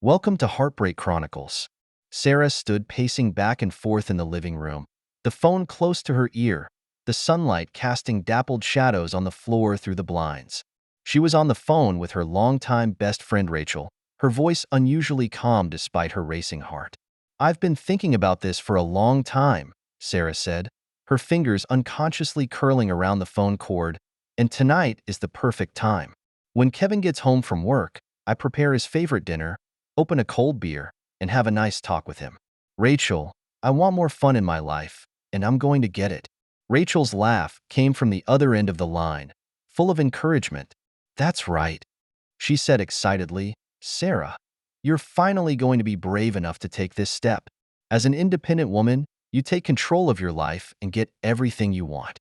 Welcome to Heartbreak Chronicles. Sarah stood pacing back and forth in the living room, the phone close to her ear, the sunlight casting dappled shadows on the floor through the blinds. She was on the phone with her longtime best friend Rachel, her voice unusually calm despite her racing heart. "I've been thinking about this for a long time," Sarah said, her fingers unconsciously curling around the phone cord, "and tonight is the perfect time. When Kevin gets home from work, I prepare his favorite dinner, open a cold beer, and have a nice talk with him. Rachel, I want more fun in my life, and I'm going to get it." Rachel's laugh came from the other end of the line, full of encouragement. "That's right," she said excitedly. "Sarah, you're finally going to be brave enough to take this step. As an independent woman, you take control of your life and get everything you want."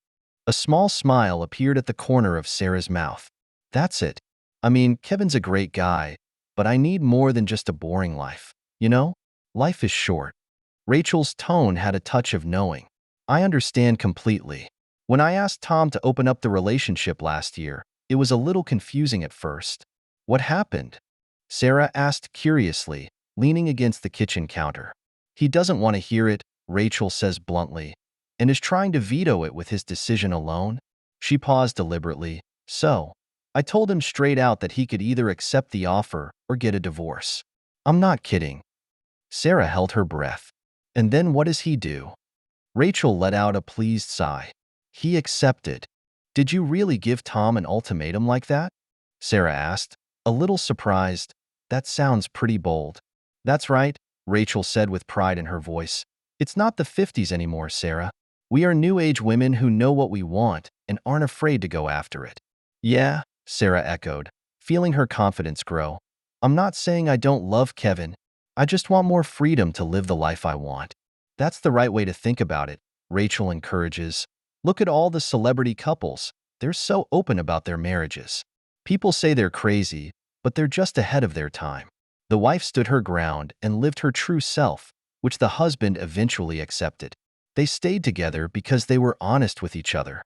A small smile appeared at the corner of Sarah's mouth. "That's it. I mean, Kevin's a great guy, but I need more than just a boring life. You know, life is short." Rachel's tone had a touch of knowing. "I understand completely. When I asked Tom to open up the relationship last year, it was a little confusing at first." "What happened?" Sarah asked curiously, leaning against the kitchen counter. "He doesn't want to hear it," Rachel says bluntly, "and is trying to veto it with his decision alone." She paused deliberately. "So, I told him straight out that he could either accept the offer or get a divorce." "I'm not kidding." Sarah held her breath. "And then what does he do?" Rachel let out a pleased sigh. "He accepted." "Did you really give Tom an ultimatum like that?" Sarah asked, a little surprised. "That sounds pretty bold." "That's right," Rachel said with pride in her voice. "It's not the 50s anymore, Sarah. We are new-age women who know what we want and aren't afraid to go after it." "Yeah," Sarah echoed, feeling her confidence grow. "I'm not saying I don't love Kevin. I just want more freedom to live the life I want." "That's the right way to think about it," Rachel encourages. "Look at all the celebrity couples. They're so open about their marriages. People say they're crazy, but they're just ahead of their time." The wife stood her ground and lived her true self, which the husband eventually accepted. They stayed together because they were honest with each other.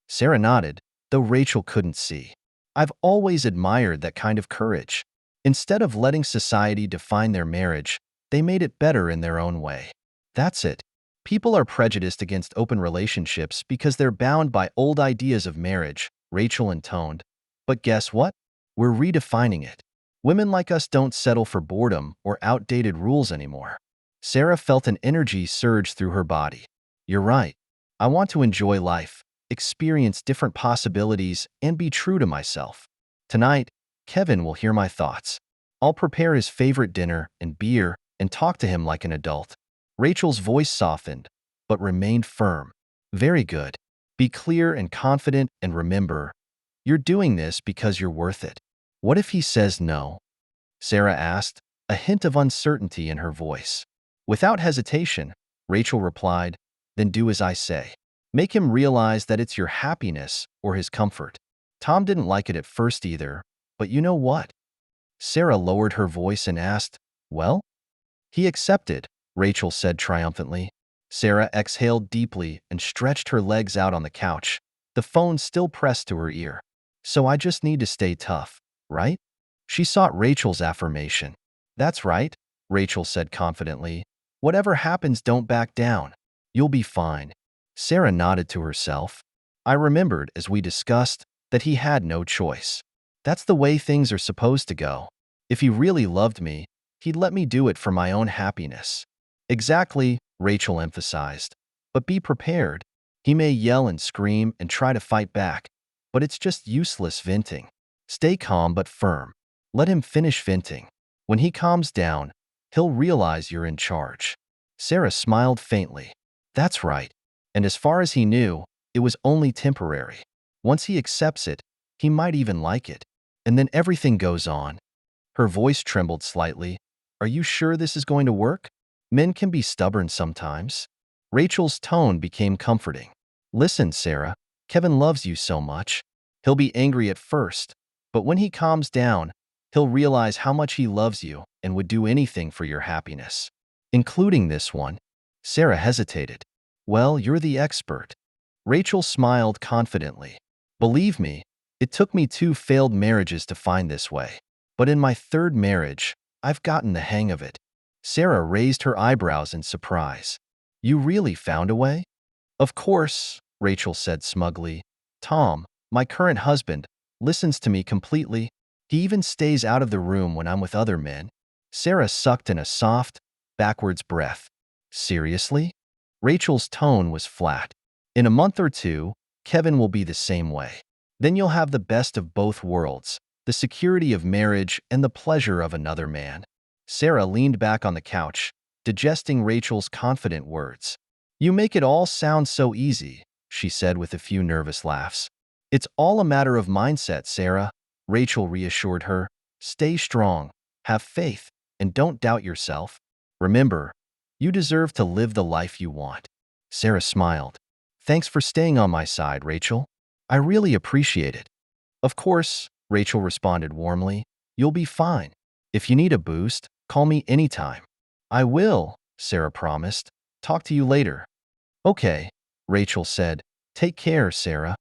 Sarah nodded, though Rachel couldn't see. "I've always admired that kind of courage. Instead of letting society define their marriage, they made it better in their own way." "That's it. People are prejudiced against open relationships because they're bound by old ideas of marriage," Rachel intoned. "But guess what? We're redefining it. Women like us don't settle for boredom or outdated rules anymore." Sarah felt an energy surge through her body. "You're right. I want to enjoy life, experience different possibilities, and be true to myself. Tonight, Kevin will hear my thoughts. I'll prepare his favorite dinner and beer and talk to him like an adult." Rachel's voice softened, but remained firm. "Very good. Be clear and confident, and remember, you're doing this because you're worth it." "What if he says no?" Sarah asked, a hint of uncertainty in her voice. Without hesitation, Rachel replied, "Then do as I say. Make him realize that it's your happiness or his comfort." Tom didn't like it at first either, but you know what? Sarah lowered her voice and asked, "Well?" "He accepted," Rachel said triumphantly. Sarah exhaled deeply and stretched her legs out on the couch, the phone still pressed to her ear. "So I just need to stay tough, right?" She sought Rachel's affirmation. "That's right," Rachel said confidently. "Whatever happens, don't back down. You'll be fine." Sarah nodded to herself. "I remembered, as we discussed, that he had no choice. That's the way things are supposed to go. If he really loved me, he'd let me do it for my own happiness." "Exactly," Rachel emphasized. "But be prepared. He may yell and scream and try to fight back, but it's just useless venting. Stay calm but firm. Let him finish venting. When he calms down, he'll realize you're in charge." Sarah smiled faintly. "That's right. And as far as he knew, it was only temporary. Once he accepts it, he might even like it. And then everything goes on." Her voice trembled slightly. "Are you sure this is going to work? Men can be stubborn sometimes." Rachel's tone became comforting. "Listen, Sarah, Kevin loves you so much. He'll be angry at first, but when he calms down, he'll realize how much he loves you and would do anything for your happiness. Including this one." Sarah hesitated. "Well, you're the expert." Rachel smiled confidently. "Believe me, it took me 2 failed marriages to find this way. But in my third marriage, I've gotten the hang of it. Sarah raised her eyebrows in surprise. You really found a way? Of course, Rachel said smugly. Tom, my current husband, listens to me completely. He even stays out of the room when I'm with other men. Sarah sucked in a soft, backwards breath. Seriously? Rachel's tone was flat. In a month or two, Kevin will be the same way. Then you'll have the best of both worlds, the security of marriage and the pleasure of another man. Sarah leaned back on the couch, digesting Rachel's confident words. You make it all sound so easy, she said with a few nervous laughs. It's all a matter of mindset, Sarah, Rachel reassured her. Stay strong, have faith, and don't doubt yourself. Remember, you deserve to live the life you want. Sarah smiled. Thanks for staying on my side, Rachel. I really appreciate it. Of course, Rachel responded warmly. You'll be fine. If you need a boost, call me anytime. I will, Sarah promised. Talk to you later. Okay, Rachel said. Take care, Sarah.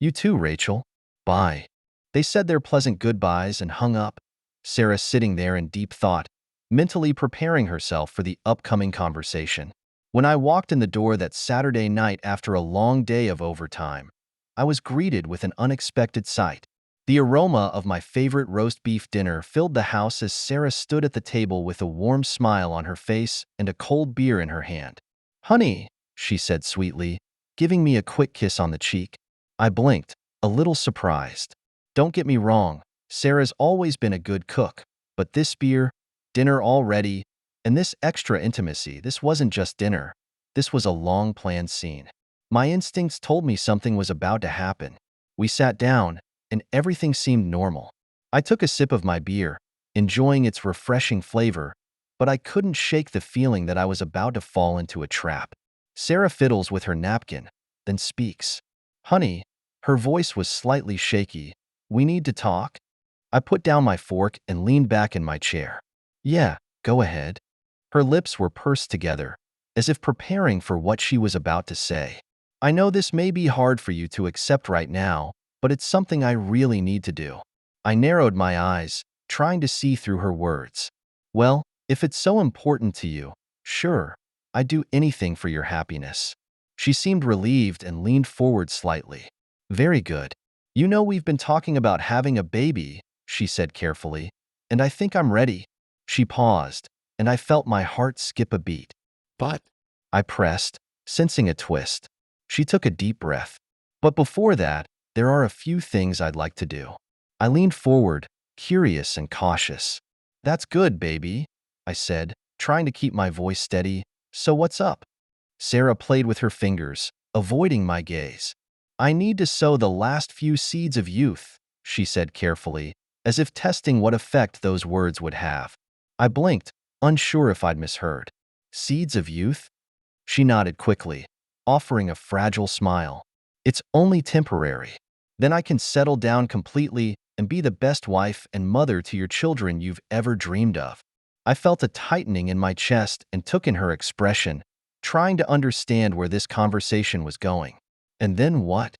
You too, Rachel. Bye. They said their pleasant goodbyes and hung up, Sarah sitting there in deep thought, mentally preparing herself for the upcoming conversation. When I walked in the door that Saturday night after a long day of overtime, I was greeted with an unexpected sight. The aroma of my favorite roast beef dinner filled the house as Sarah stood at the table with a warm smile on her face and a cold beer in her hand. Honey, she said sweetly, giving me a quick kiss on the cheek. I blinked, a little surprised. Don't get me wrong, Sarah's always been a good cook, but this beer, dinner all ready, and this extra intimacy, this wasn't just dinner. This was a long-planned scene. My instincts told me something was about to happen. We sat down, and everything seemed normal. I took a sip of my beer, enjoying its refreshing flavor, but I couldn't shake the feeling that I was about to fall into a trap. Sarah fiddles with her napkin, then speaks. Honey, her voice was slightly shaky. We need to talk? I put down my fork and leaned back in my chair. Yeah, go ahead. Her lips were pursed together, as if preparing for what she was about to say. I know this may be hard for you to accept right now, but it's something I really need to do. I narrowed my eyes, trying to see through her words. Well, if it's so important to you, sure, I'd do anything for your happiness. She seemed relieved and leaned forward slightly. Very good. You know we've been talking about having a baby, she said carefully, and I think I'm ready. She paused, and I felt my heart skip a beat. But, I pressed, sensing a twist. She took a deep breath. But before that, there are a few things I'd like to do. I leaned forward, curious and cautious. That's good, baby, I said, trying to keep my voice steady. So what's up? Sarah played with her fingers, avoiding my gaze. I need to sow the last few seeds of youth, she said carefully, as if testing what effect those words would have. I blinked, unsure if I'd misheard. Seeds of youth? She nodded quickly, offering a fragile smile. It's only temporary. Then I can settle down completely and be the best wife and mother to your children you've ever dreamed of. I felt a tightening in my chest and took in her expression, trying to understand where this conversation was going. And then what?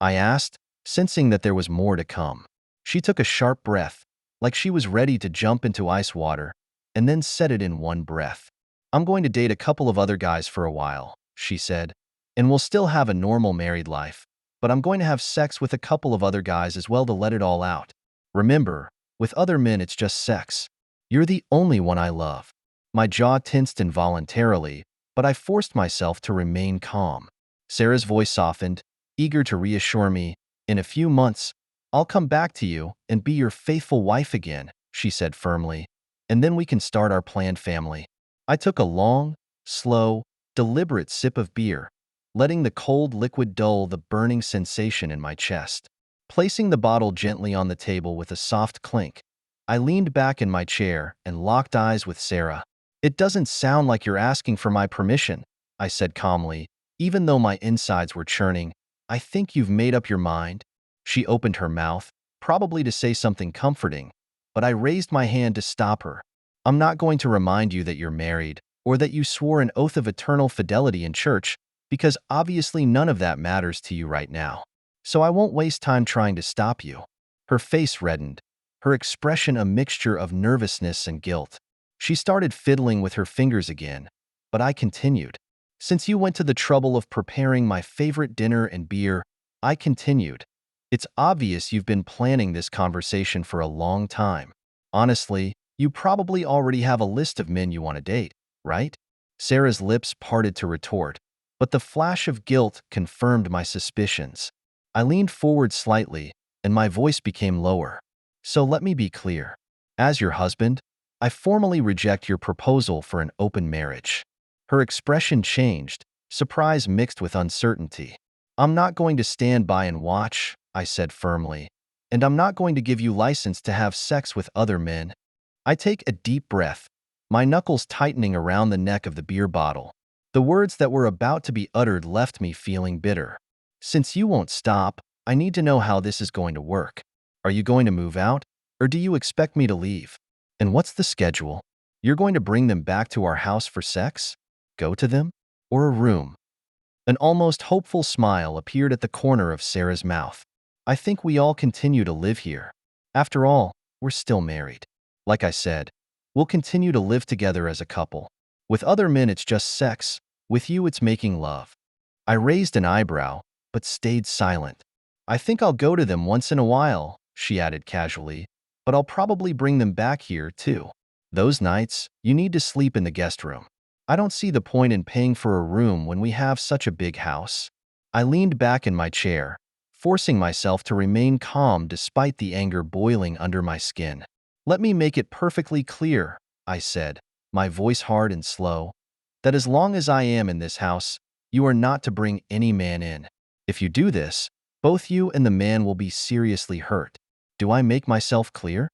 I asked, sensing that there was more to come. She took a sharp breath, like she was ready to jump into ice water, and then said it in one breath. I'm going to date a couple of other guys for a while, she said, and we'll still have a normal married life, but I'm going to have sex with a couple of other guys as well to let it all out. Remember, with other men it's just sex. You're the only one I love. My jaw tensed involuntarily, but I forced myself to remain calm. Sarah's voice softened, eager to reassure me. In a few months, I'll come back to you and be your faithful wife again, she said firmly, and then we can start our planned family. I took a long, slow, deliberate sip of beer, letting the cold liquid dull the burning sensation in my chest. Placing the bottle gently on the table with a soft clink, I leaned back in my chair and locked eyes with Sarah. It doesn't sound like you're asking for my permission, I said calmly, even though my insides were churning. I think you've made up your mind. She opened her mouth, probably to say something comforting, but I raised my hand to stop her. I'm not going to remind you that you're married or that you swore an oath of eternal fidelity in church, because obviously none of that matters to you right now. So I won't waste time trying to stop you. Her face reddened, her expression a mixture of nervousness and guilt. She started fiddling with her fingers again, but I continued. Since you went to the trouble of preparing my favorite dinner and beer, I continued. It's obvious you've been planning this conversation for a long time. Honestly, you probably already have a list of men you want to date, right? Sarah's lips parted to retort, but the flash of guilt confirmed my suspicions. I leaned forward slightly, and my voice became lower. So let me be clear. As your husband, I formally reject your proposal for an open marriage. Her expression changed, surprise mixed with uncertainty. I'm not going to stand by and watch, I said firmly, and I'm not going to give you license to have sex with other men. I take a deep breath, my knuckles tightening around the neck of the beer bottle. The words that were about to be uttered left me feeling bitter. Since you won't stop, I need to know how this is going to work. Are you going to move out, or do you expect me to leave? And what's the schedule? You're going to bring them back to our house for sex? Go to them? Or a room? An almost hopeful smile appeared at the corner of Sarah's mouth. I think we all continue to live here. After all, we're still married. Like I said, we'll continue to live together as a couple. With other men, it's just sex. With you, it's making love. I raised an eyebrow, but stayed silent. I think I'll go to them once in a while, she added casually, but I'll probably bring them back here, too. Those nights, you need to sleep in the guest room. I don't see the point in paying for a room when we have such a big house. I leaned back in my chair, forcing myself to remain calm despite the anger boiling under my skin. Let me make it perfectly clear, I said, my voice hard and slow, that as long as I am in this house, you are not to bring any man in. If you do this, both you and the man will be seriously hurt. Do I make myself clear?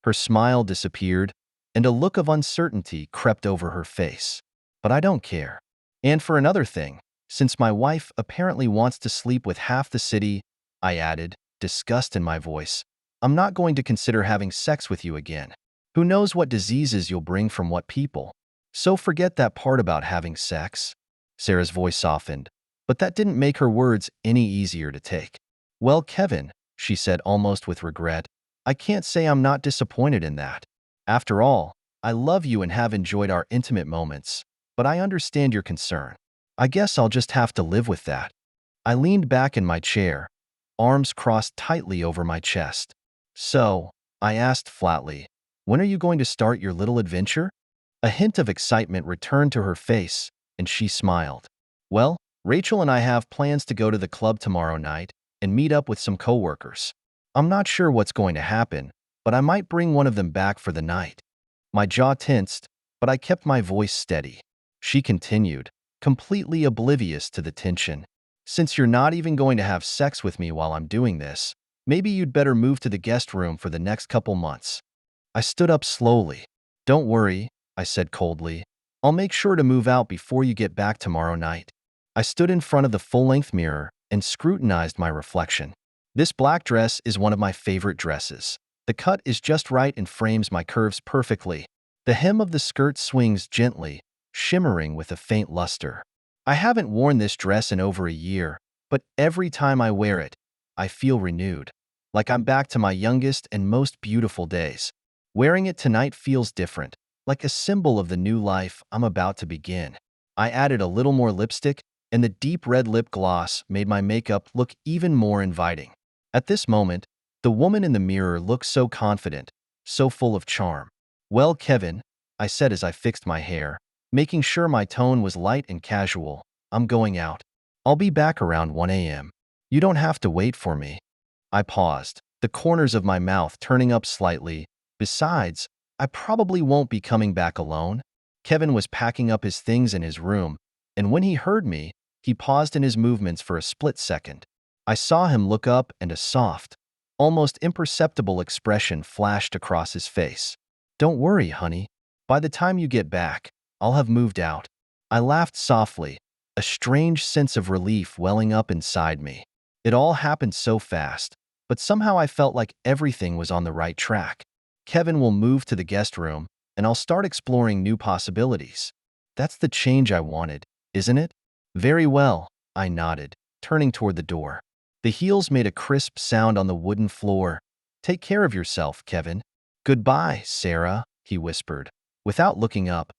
Her smile disappeared, and a look of uncertainty crept over her face. But I don't care. And for another thing, since my wife apparently wants to sleep with half the city, I added, disgust in my voice, I'm not going to consider having sex with you again. Who knows what diseases you'll bring from what people? So forget that part about having sex. Sarah's voice softened, but that didn't make her words any easier to take. Well, Kevin, she said almost with regret, I can't say I'm not disappointed in that. After all, I love you and have enjoyed our intimate moments, but I understand your concern. I guess I'll just have to live with that. I leaned back in my chair, arms crossed tightly over my chest. So, I asked flatly, when are you going to start your little adventure? A hint of excitement returned to her face, and she smiled. Well, Rachel and I have plans to go to the club tomorrow night and meet up with some coworkers. I'm not sure what's going to happen, but I might bring one of them back for the night. My jaw tensed, but I kept my voice steady. She continued, completely oblivious to the tension. Since you're not even going to have sex with me while I'm doing this, maybe you'd better move to the guest room for the next couple months. I stood up slowly. Don't worry, I said coldly. I'll make sure to move out before you get back tomorrow night. I stood in front of the full-length mirror and scrutinized my reflection. This black dress is one of my favorite dresses. The cut is just right and frames my curves perfectly. The hem of the skirt swings gently, shimmering with a faint luster. I haven't worn this dress in over a year, but every time I wear it, I feel renewed, like I'm back to my youngest and most beautiful days. Wearing it tonight feels different, like a symbol of the new life I'm about to begin. I added a little more lipstick, and the deep red lip gloss made my makeup look even more inviting. At this moment, the woman in the mirror looked so confident, so full of charm. Well, Kevin, I said as I fixed my hair, making sure my tone was light and casual, I'm going out. I'll be back around 1 a.m. You don't have to wait for me. I paused, the corners of my mouth turning up slightly. Besides, I probably won't be coming back alone. Kevin was packing up his things in his room, and when he heard me, he paused in his movements for a split second. I saw him look up and a soft, almost imperceptible expression flashed across his face. Don't worry, honey. By the time you get back, I'll have moved out. I laughed softly, a strange sense of relief welling up inside me. It all happened so fast, but somehow I felt like everything was on the right track. Kevin will move to the guest room, and I'll start exploring new possibilities. That's the change I wanted, isn't it? Very well, I nodded, turning toward the door. The heels made a crisp sound on the wooden floor, Take care of yourself, Kevin. Goodbye, Sarah, he whispered, without looking up,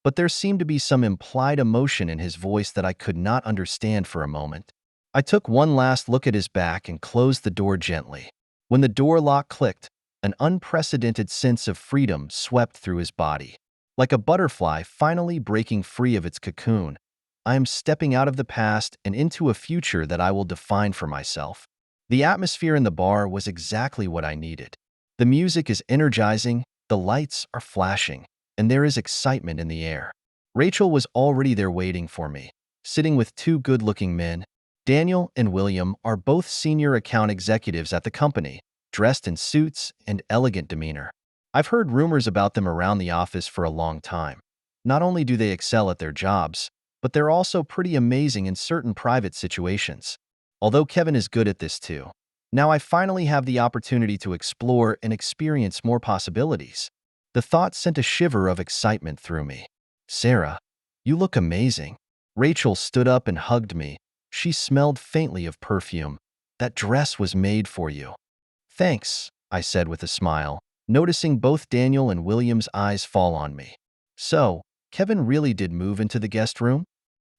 but there seemed to be some implied emotion in his voice that I could not understand for a moment. I took one last look at his back and closed the door gently. When the door lock clicked, an unprecedented sense of freedom swept through his body. Like a butterfly finally breaking free of its cocoon, I am stepping out of the past and into a future that I will define for myself. The atmosphere in the bar was exactly what I needed. The music is energizing, the lights are flashing, and there is excitement in the air. Rachel was already there waiting for me, sitting with two good-looking men. Daniel and William are both senior account executives at the company, dressed in suits and elegant demeanor. I've heard rumors about them around the office for a long time. Not only do they excel at their jobs, but they're also pretty amazing in certain private situations. Although Kevin is good at this too. Now I finally have the opportunity to explore and experience more possibilities. The thought sent a shiver of excitement through me. Sarah, you look amazing. Rachel stood up and hugged me. She smelled faintly of perfume. That dress was made for you. Thanks, I said with a smile, noticing both Daniel and William's eyes fall on me. So, Kevin really did move into the guest room?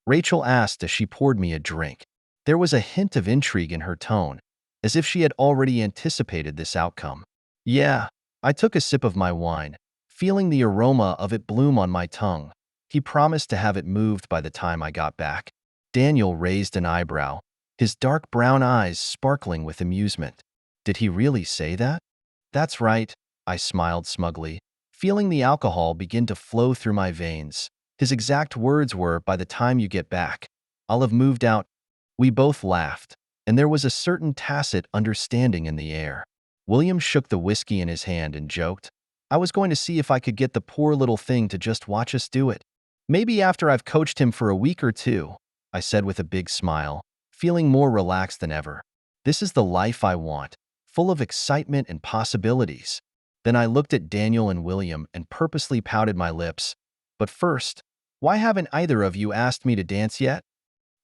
Rachel asked as she poured me a drink. There was a hint of intrigue in her tone, as if she had already anticipated this outcome. Yeah, I took a sip of my wine, feeling the aroma of it bloom on my tongue. He promised to have it moved by the time I got back. Daniel raised an eyebrow, his dark brown eyes sparkling with amusement. Did he really say that? That's right, I smiled smugly, feeling the alcohol begin to flow through my veins. His exact words were, by the time you get back, I'll have moved out. We both laughed, and there was a certain tacit understanding in the air. William shook the whiskey in his hand and joked, I was going to see if I could get the poor little thing to just watch us do it. Maybe after I've coached him for a week or two, I said with a big smile, feeling more relaxed than ever. This is the life I want, full of excitement and possibilities. Then I looked at Daniel and William and purposely pouted my lips. But first, why haven't either of you asked me to dance yet?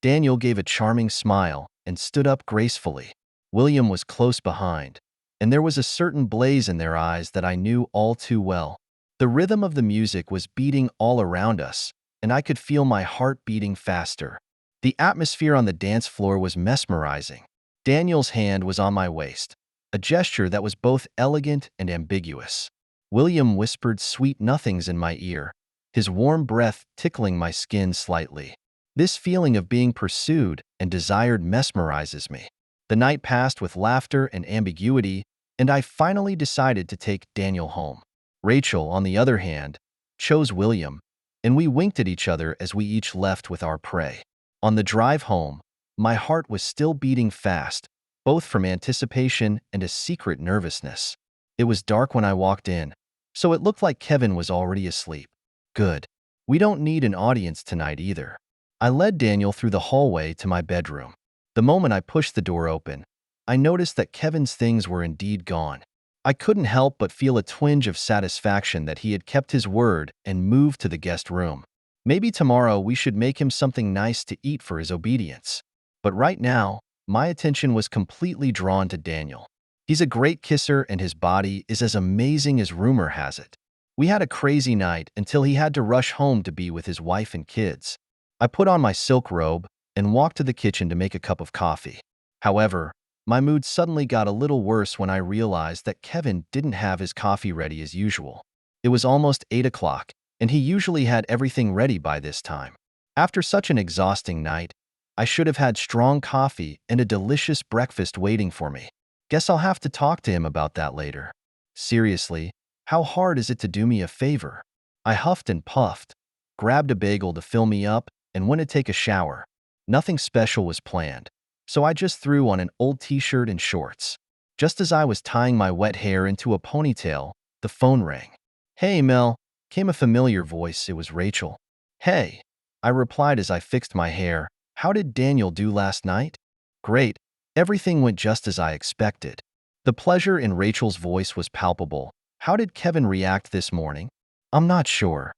Daniel gave a charming smile and stood up gracefully. William was close behind, and there was a certain blaze in their eyes that I knew all too well. The rhythm of the music was beating all around us, and I could feel my heart beating faster. The atmosphere on the dance floor was mesmerizing. Daniel's hand was on my waist, a gesture that was both elegant and ambiguous. William whispered sweet nothings in my ear, his warm breath tickling my skin slightly. This feeling of being pursued and desired mesmerizes me. The night passed with laughter and ambiguity, and I finally decided to take Daniel home. Rachel, on the other hand, chose William, and we winked at each other as we each left with our prey. On the drive home, my heart was still beating fast, both from anticipation and a secret nervousness. It was dark when I walked in, so it looked like Kevin was already asleep. Good. We don't need an audience tonight either. I led Daniel through the hallway to my bedroom. The moment I pushed the door open, I noticed that Kevin's things were indeed gone. I couldn't help but feel a twinge of satisfaction that he had kept his word and moved to the guest room. Maybe tomorrow we should make him something nice to eat for his obedience. But right now, my attention was completely drawn to Daniel. He's a great kisser and his body is as amazing as rumor has it. We had a crazy night until he had to rush home to be with his wife and kids. I put on my silk robe and walked to the kitchen to make a cup of coffee. However, my mood suddenly got a little worse when I realized that Kevin didn't have his coffee ready as usual. It was almost 8 o'clock, and he usually had everything ready by this time. After such an exhausting night, I should have had strong coffee and a delicious breakfast waiting for me. Guess I'll have to talk to him about that later. Seriously, how hard is it to do me a favor? I huffed and puffed, grabbed a bagel to fill me up, and went to take a shower. Nothing special was planned, so I just threw on an old t-shirt and shorts. Just as I was tying my wet hair into a ponytail, the phone rang. Hey, Mel, came a familiar voice. It was Rachel. Hey, I replied as I fixed my hair. How did Daniel do last night? Great. Everything went just as I expected. The pleasure in Rachel's voice was palpable. How did Kevin react this morning? I'm not sure.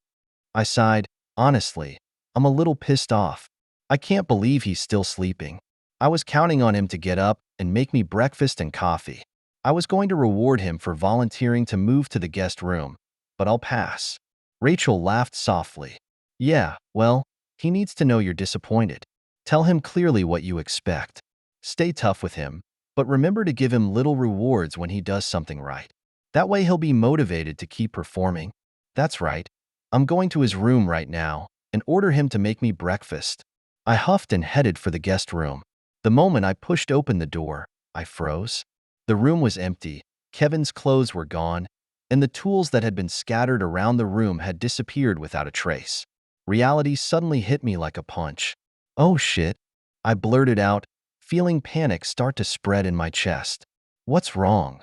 I sighed. Honestly, I'm a little pissed off. I can't believe he's still sleeping. I was counting on him to get up and make me breakfast and coffee. I was going to reward him for volunteering to move to the guest room, but I'll pass. Rachel laughed softly. Yeah, well, he needs to know you're disappointed. Tell him clearly what you expect. Stay tough with him, but remember to give him little rewards when he does something right. That way he'll be motivated to keep performing. That's right. I'm going to his room right now and order him to make me breakfast. I huffed and headed for the guest room. The moment I pushed open the door, I froze. The room was empty, Kevin's clothes were gone, and the tools that had been scattered around the room had disappeared without a trace. Reality suddenly hit me like a punch. Oh shit, I blurted out, feeling panic start to spread in my chest. What's wrong?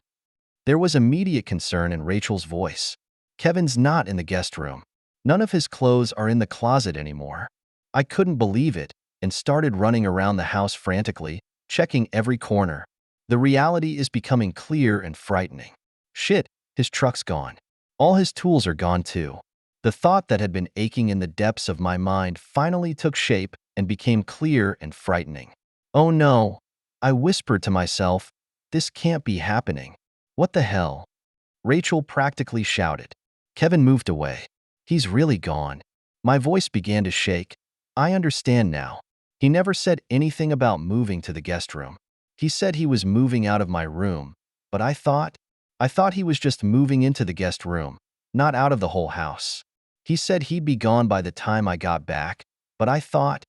There was immediate concern in Rachel's voice. Kevin's not in the guest room. None of his clothes are in the closet anymore. I couldn't believe it and started running around the house frantically, checking every corner. The reality is becoming clear and frightening. Shit, his truck's gone. All his tools are gone too. The thought that had been aching in the depths of my mind finally took shape and became clear and frightening. Oh no, I whispered to myself, this can't be happening. What the hell? Rachel practically shouted. Kevin moved away. He's really gone. My voice began to shake. I understand now. He never said anything about moving to the guest room. He said he was moving out of my room, but I thought he was just moving into the guest room, not out of the whole house. He said he'd be gone by the time I got back, but I thought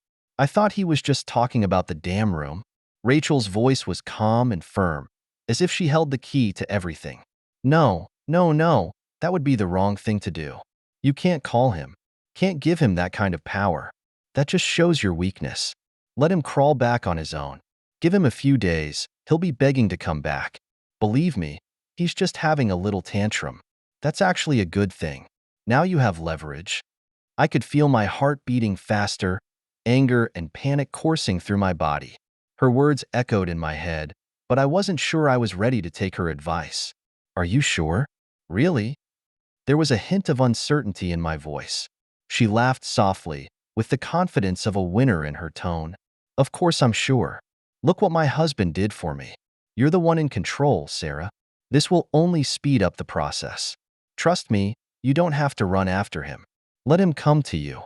he was just talking about the damn room. Rachel's voice was calm and firm, as if she held the key to everything. No, no, no, that would be the wrong thing to do. You can't call him. Can't give him that kind of power. That just shows your weakness. Let him crawl back on his own. Give him a few days, he'll be begging to come back. Believe me, he's just having a little tantrum. That's actually a good thing. Now you have leverage. I could feel my heart beating faster, anger and panic coursing through my body. Her words echoed in my head, but I wasn't sure I was ready to take her advice. Are you sure? Really? There was a hint of uncertainty in my voice. She laughed softly, with the confidence of a winner in her tone. Of course I'm sure. Look what my husband did for me. You're the one in control, Sarah. This will only speed up the process. Trust me, you don't have to run after him. Let him come to you.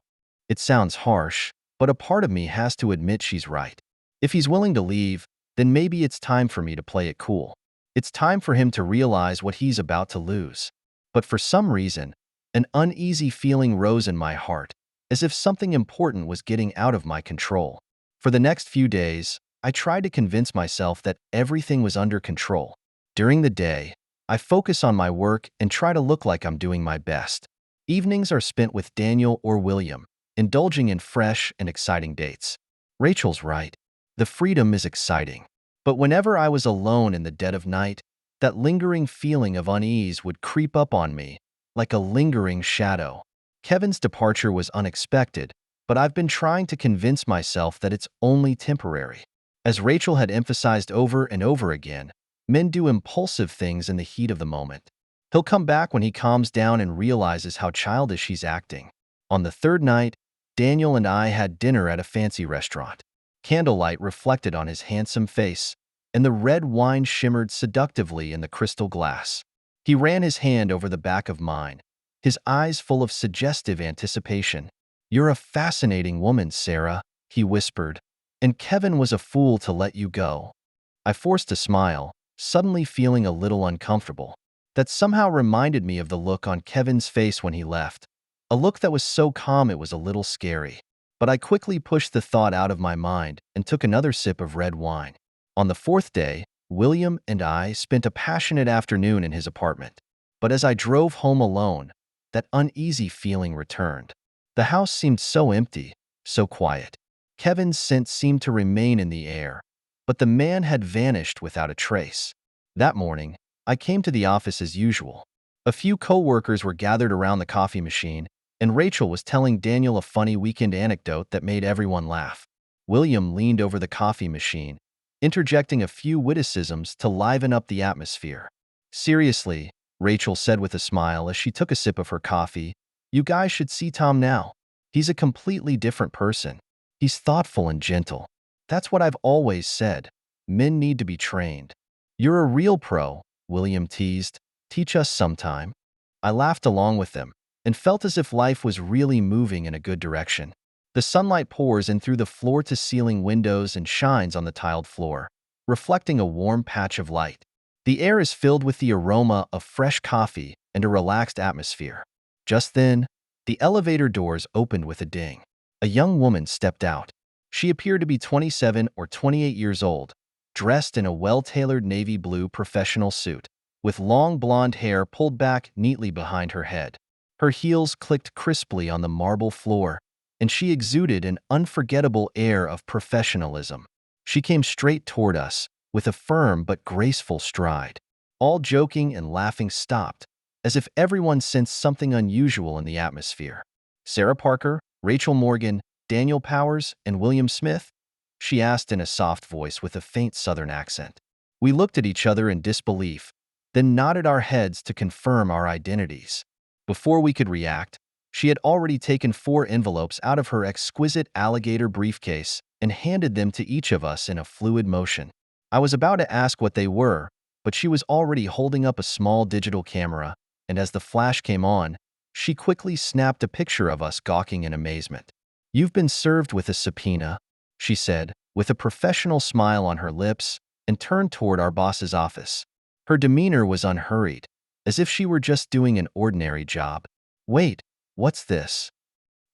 It sounds harsh, but a part of me has to admit she's right. If he's willing to leave, then maybe it's time for me to play it cool. It's time for him to realize what he's about to lose. But for some reason, an uneasy feeling rose in my heart, as if something important was getting out of my control. For the next few days, I tried to convince myself that everything was under control. During the day, I focus on my work and try to look like I'm doing my best. Evenings are spent with Daniel or William, indulging in fresh and exciting dates. Rachel's right. The freedom is exciting. But whenever I was alone in the dead of night, that lingering feeling of unease would creep up on me, like a lingering shadow. Kevin's departure was unexpected, but I've been trying to convince myself that it's only temporary. As Rachel had emphasized over and over again, men do impulsive things in the heat of the moment. He'll come back when he calms down and realizes how childish he's acting. On the third night, Daniel and I had dinner at a fancy restaurant. Candlelight reflected on his handsome face, and the red wine shimmered seductively in the crystal glass. He ran his hand over the back of mine, his eyes full of suggestive anticipation. "You're a fascinating woman, Sarah," he whispered, "and Kevin was a fool to let you go." I forced a smile, suddenly feeling a little uncomfortable. That somehow reminded me of the look on Kevin's face when he left, a look that was so calm it was a little scary. But I quickly pushed the thought out of my mind and took another sip of red wine. On the fourth day, William and I spent a passionate afternoon in his apartment. But as I drove home alone, that uneasy feeling returned. The house seemed so empty, so quiet. Kevin's scent seemed to remain in the air, but the man had vanished without a trace. That morning, I came to the office as usual. A few co-workers were gathered around the coffee machine, and Rachel was telling Daniel a funny weekend anecdote that made everyone laugh. William leaned over the coffee machine, interjecting a few witticisms to liven up the atmosphere. "Seriously," Rachel said with a smile as she took a sip of her coffee, "you guys should see Tom now. He's a completely different person. He's thoughtful and gentle. That's what I've always said. Men need to be trained. You're a real pro," William teased. Teach us sometime. I laughed along with them and felt as if life was really moving in a good direction. The sunlight pours in through the floor-to-ceiling windows and shines on the tiled floor, reflecting a warm patch of light. The air is filled with the aroma of fresh coffee and a relaxed atmosphere. Just then, the elevator doors opened with a ding. A young woman stepped out. She appeared to be 27 or 28 years old, dressed in a well-tailored navy blue professional suit, with long blonde hair pulled back neatly behind her head. Her heels clicked crisply on the marble floor, and she exuded an unforgettable air of professionalism. She came straight toward us, with a firm but graceful stride. All joking and laughing stopped, as if everyone sensed something unusual in the atmosphere. Sarah Parker, Rachel Morgan, Daniel Powers, and William Smith? She asked in a soft voice with a faint southern accent. We looked at each other in disbelief, then nodded our heads to confirm our identities. Before we could react, she had already taken 4 envelopes out of her exquisite alligator briefcase and handed them to each of us in a fluid motion. I was about to ask what they were, but she was already holding up a small digital camera, and as the flash came on, she quickly snapped a picture of us gawking in amazement. "You've been served with a subpoena," she said, with a professional smile on her lips, and turned toward our boss's office. Her demeanor was unhurried, as if she were just doing an ordinary job. "Wait, what's this?"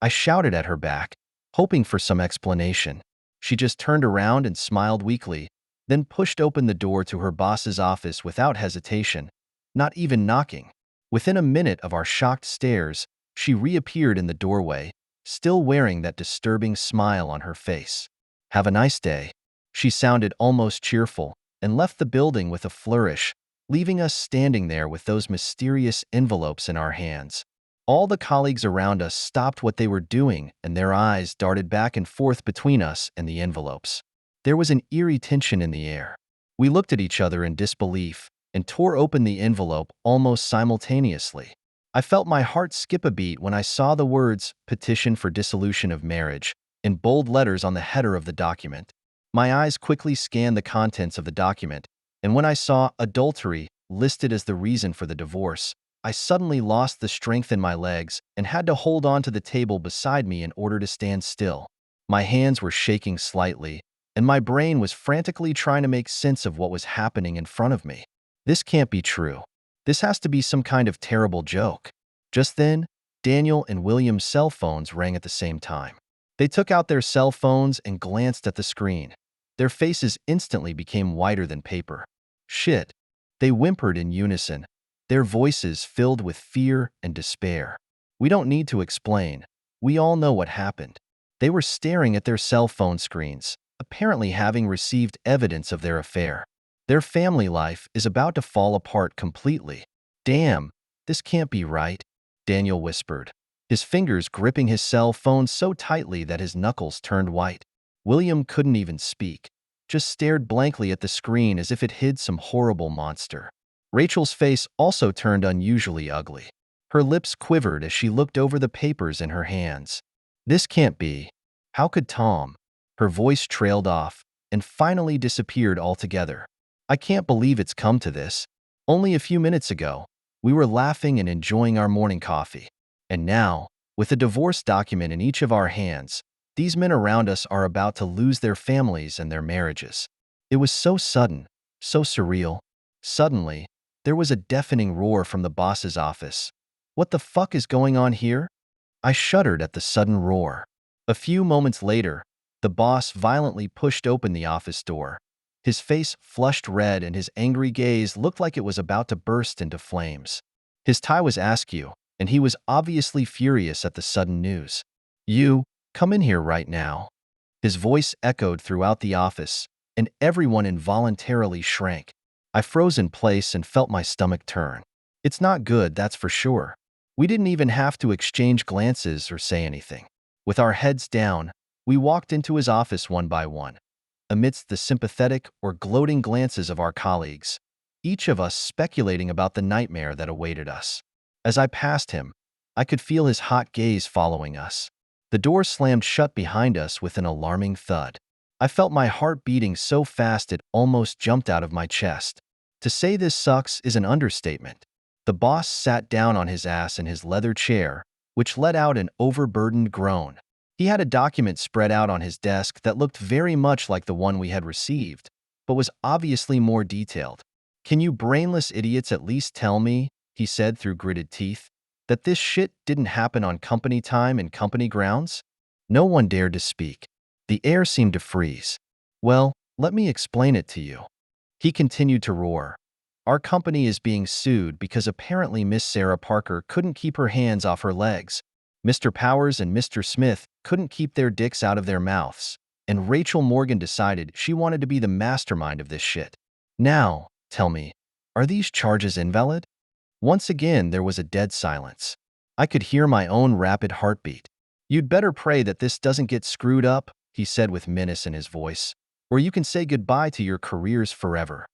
I shouted at her back, hoping for some explanation. She just turned around and smiled weakly, then pushed open the door to her boss's office without hesitation, not even knocking. Within a minute of our shocked stares, she reappeared in the doorway, still wearing that disturbing smile on her face. "Have a nice day." She sounded almost cheerful and left the building with a flourish, leaving us standing there with those mysterious envelopes in our hands. All the colleagues around us stopped what they were doing, and their eyes darted back and forth between us and the envelopes. There was an eerie tension in the air. We looked at each other in disbelief and tore open the envelope almost simultaneously. I felt my heart skip a beat when I saw the words "Petition for Dissolution of Marriage" in bold letters on the header of the document. My eyes quickly scanned the contents of the document, and when I saw adultery listed as the reason for the divorce, I suddenly lost the strength in my legs and had to hold on to the table beside me in order to stand still. My hands were shaking slightly, and my brain was frantically trying to make sense of what was happening in front of me. This can't be true. This has to be some kind of terrible joke. Just then, Daniel and William's cell phones rang at the same time. They took out their cell phones and glanced at the screen. Their faces instantly became whiter than paper. "Shit," they whimpered in unison, their voices filled with fear and despair. "We don't need to explain. We all know what happened." They were staring at their cell phone screens, apparently having received evidence of their affair. Their family life is about to fall apart completely. "Damn, this can't be right," Daniel whispered, his fingers gripping his cell phone so tightly that his knuckles turned white. William couldn't even speak, just stared blankly at the screen as if it hid some horrible monster. Rachel's face also turned unusually ugly. Her lips quivered as she looked over the papers in her hands. "This can't be. How could Tom?" Her voice trailed off and finally disappeared altogether. "I can't believe it's come to this. Only a few minutes ago, we were laughing and enjoying our morning coffee. And now, with a divorce document in each of our hands, these men around us are about to lose their families and their marriages." It was so sudden, so surreal. Suddenly, there was a deafening roar from the boss's office. "What the fuck is going on here?" I shuddered at the sudden roar. A few moments later, the boss violently pushed open the office door. His face flushed red and his angry gaze looked like it was about to burst into flames. His tie was askew, and he was obviously furious at the sudden news. "You, come in here right now." His voice echoed throughout the office, and everyone involuntarily shrank. I froze in place and felt my stomach turn. It's not good, that's for sure. We didn't even have to exchange glances or say anything. With our heads down, we walked into his office one by one, amidst the sympathetic or gloating glances of our colleagues, each of us speculating about the nightmare that awaited us. As I passed him, I could feel his hot gaze following us. The door slammed shut behind us with an alarming thud. I felt my heart beating so fast it almost jumped out of my chest. To say this sucks is an understatement. The boss sat down on his ass in his leather chair, which let out an overburdened groan. He had a document spread out on his desk that looked very much like the one we had received, but was obviously more detailed. "Can you brainless idiots at least tell me," he said through gritted teeth, "that this shit didn't happen on company time and company grounds?" No one dared to speak. The air seemed to freeze. "Well, let me explain it to you," he continued to roar. "Our company is being sued because apparently Miss Sarah Parker couldn't keep her hands off her legs. Mr. Powers and Mr. Smith couldn't keep their dicks out of their mouths, and Rachel Morgan decided she wanted to be the mastermind of this shit. Now, tell me, are these charges invalid?" Once again, there was a dead silence. I could hear my own rapid heartbeat. "You'd better pray that this doesn't get screwed up," he said with menace in his voice, "or you can say goodbye to your careers forever."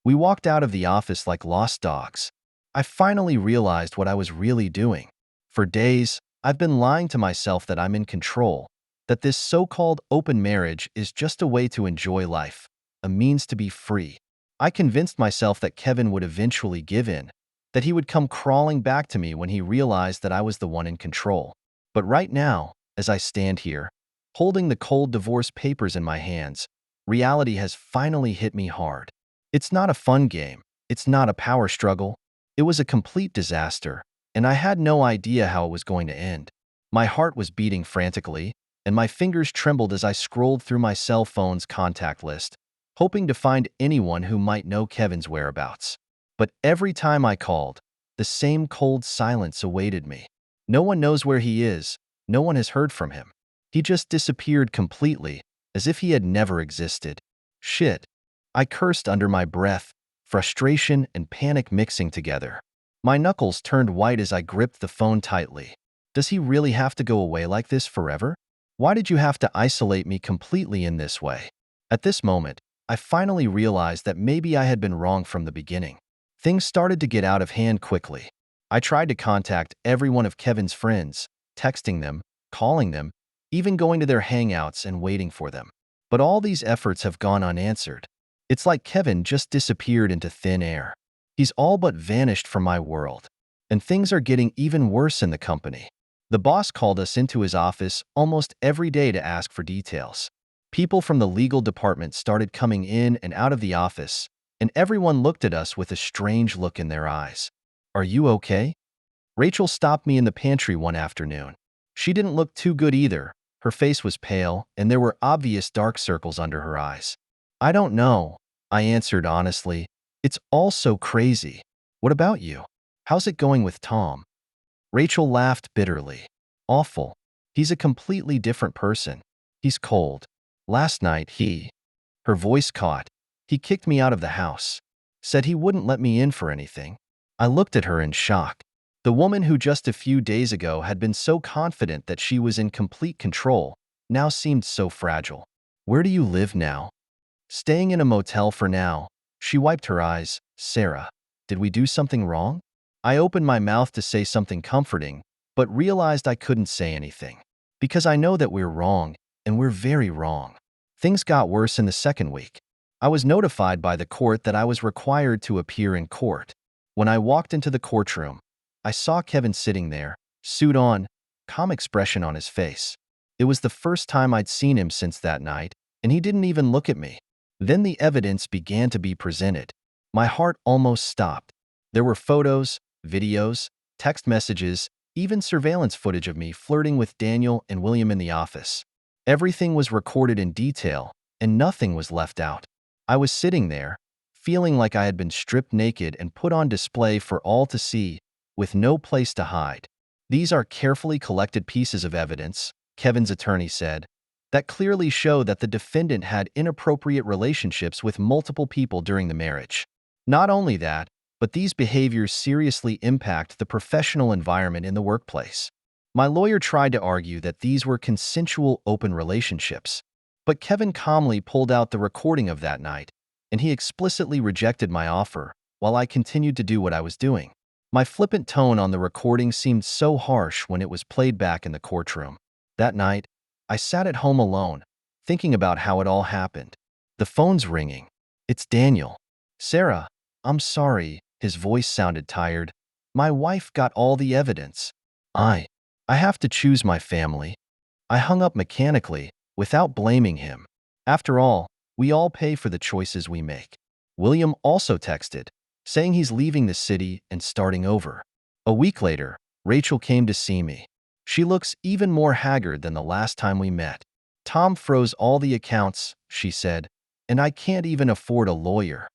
We walked out of the office like lost dogs. I finally realized what I was really doing. For days, I've been lying to myself that I'm in control, that this so-called open marriage is just a way to enjoy life, a means to be free. I convinced myself that Kevin would eventually give in, that he would come crawling back to me when he realized that I was the one in control. But right now, as I stand here, holding the cold divorce papers in my hands, reality has finally hit me hard. It's not a fun game. It's not a power struggle. It was a complete disaster, and I had no idea how it was going to end. My heart was beating frantically, and my fingers trembled as I scrolled through my cell phone's contact list, hoping to find anyone who might know Kevin's whereabouts. But every time I called, the same cold silence awaited me. No one knows where he is. No one has heard from him. He just disappeared completely, as if he had never existed. Shit. I cursed under my breath, frustration and panic mixing together. My knuckles turned white as I gripped the phone tightly. Does he really have to go away like this forever? Why did you have to isolate me completely in this way? At this moment, I finally realized that maybe I had been wrong from the beginning. Things started to get out of hand quickly. I tried to contact every one of Kevin's friends, texting them, calling them, even going to their hangouts and waiting for them. But all these efforts have gone unanswered. It's like Kevin just disappeared into thin air. He's all but vanished from my world. And things are getting even worse in the company. The boss called us into his office almost every day to ask for details. People from the legal department started coming in and out of the office, and everyone looked at us with a strange look in their eyes. "Are you okay?" Rachel stopped me in the pantry one afternoon. She didn't look too good either. Her face was pale, and there were obvious dark circles under her eyes. "I don't know," I answered honestly. "It's all so crazy. What about you? How's it going with Tom?" Rachel laughed bitterly. "Awful. He's a completely different person. He's cold. Last night Her voice caught. "He kicked me out of the house. Said he wouldn't let me in for anything." I looked at her in shock. The woman who just a few days ago had been so confident that she was in complete control now seemed so fragile. "Where do you live now?" "Staying in a motel for now." She wiped her eyes. "Sarah, did we do something wrong?" I opened my mouth to say something comforting, but realized I couldn't say anything. Because I know that we're wrong, and we're very wrong. Things got worse in the second week. I was notified by the court that I was required to appear in court. When I walked into the courtroom, I saw Kevin sitting there, suit on, calm expression on his face. It was the first time I'd seen him since that night, and he didn't even look at me. Then the evidence began to be presented. My heart almost stopped. There were photos, videos, text messages, even surveillance footage of me flirting with Daniel and William in the office. Everything was recorded in detail, and nothing was left out. I was sitting there, feeling like I had been stripped naked and put on display for all to see, with no place to hide. "These are carefully collected pieces of evidence," Kevin's attorney said, "that clearly show that the defendant had inappropriate relationships with multiple people during the marriage. Not only that, but these behaviors seriously impact the professional environment in the workplace." My lawyer tried to argue that these were consensual open relationships, but Kevin calmly pulled out the recording of that night, and he explicitly rejected my offer while I continued to do what I was doing. My flippant tone on the recording seemed so harsh when it was played back in the courtroom. That night, I sat at home alone, thinking about how it all happened. The phone's ringing. It's Daniel. "Sarah, I'm sorry, his voice sounded tired. My wife got all the evidence. I, I have to choose my family. I hung up mechanically, without blaming him. After all, we all pay for the choices we make. William also texted, saying he's leaving the city and starting over. A week later, Rachel came to see me. She looks even more haggard than the last time we met. Tom froze all the accounts, she said, and I can't even afford a lawyer.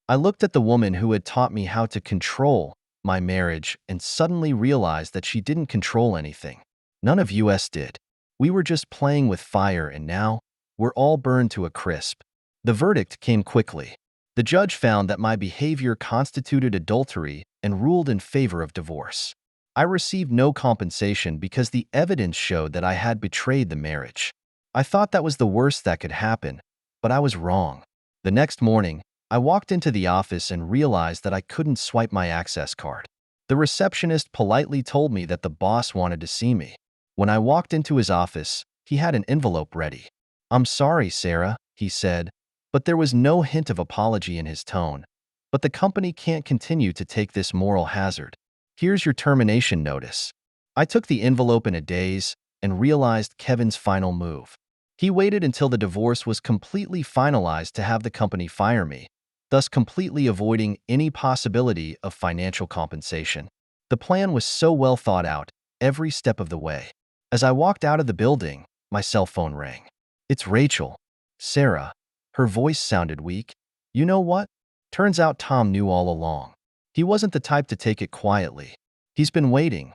I looked at the woman who had taught me how to control my marriage and suddenly realized that she didn't control anything. None of us did. We were just playing with fire, and now we're all burned to a crisp. The verdict came quickly. The judge found that my behavior constituted adultery and ruled in favor of divorce. I received no compensation because the evidence showed that I had betrayed the marriage. I thought that was the worst that could happen, but I was wrong. The next morning, I walked into the office and realized that I couldn't swipe my access card. The receptionist politely told me that the boss wanted to see me. When I walked into his office, he had an envelope ready. "I'm sorry, Sarah," he said, but there was no hint of apology in his tone. "But the company can't continue to take this moral hazard. Here's your termination notice." I took the envelope in a daze and realized Kevin's final move. He waited until the divorce was completely finalized to have the company fire me, thus completely avoiding any possibility of financial compensation. The plan was so well thought out, every step of the way. As I walked out of the building, my cell phone rang. "It's Rachel." "Sarah." Her voice sounded weak. "You know what? Turns out Tom knew all along. He wasn't the type to take it quietly. He's been waiting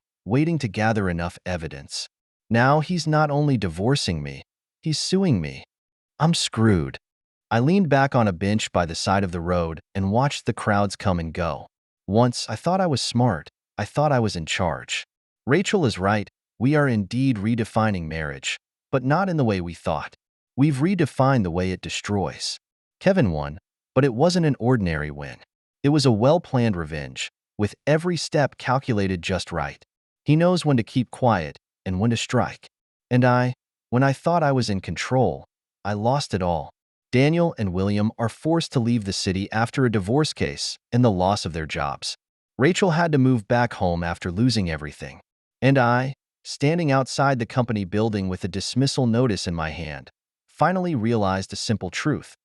to gather enough evidence. Now he's not only divorcing me, he's suing me. I'm screwed." I leaned back on a bench by the side of the road and watched the crowds come and go. Once, I thought I was smart. I thought I was in charge. Rachel is right. We are indeed redefining marriage, but not in the way we thought. We've redefined the way it destroys. Kevin won, but it wasn't an ordinary win. It was a well-planned revenge, with every step calculated just right. He knows when to keep quiet and when to strike. And when I thought I was in control, I lost it all. Daniel and William are forced to leave the city after a divorce case and the loss of their jobs. Rachel had to move back home after losing everything. And I, standing outside the company building with a dismissal notice in my hand, finally realized a simple truth.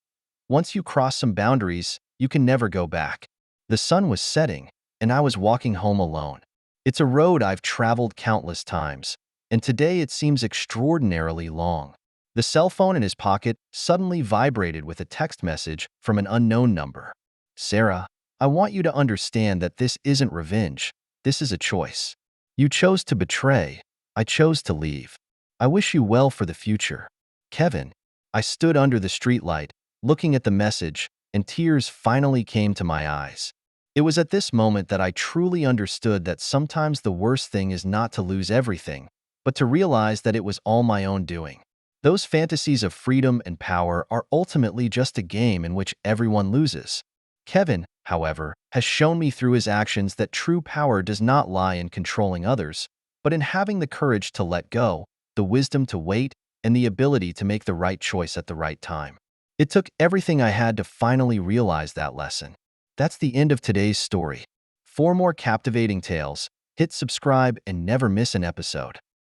Once you cross some boundaries, you can never go back. The sun was setting, and I was walking home alone. It's a road I've traveled countless times, and today it seems extraordinarily long. The cell phone in his pocket suddenly vibrated with a text message from an unknown number. "Sarah, I want you to understand that this isn't revenge. This is a choice. You chose to betray. I chose to leave. I wish you well for the future. Kevin." I stood under the streetlight, looking at the message, and tears finally came to my eyes. It was at this moment that I truly understood that sometimes the worst thing is not to lose everything, but to realize that it was all my own doing. Those fantasies of freedom and power are ultimately just a game in which everyone loses. Kevin, however, has shown me through his actions that true power does not lie in controlling others, but in having the courage to let go, the wisdom to wait, and the ability to make the right choice at the right time. It took everything I had to finally realize that lesson. That's the end of today's story. For more captivating tales, hit subscribe and never miss an episode.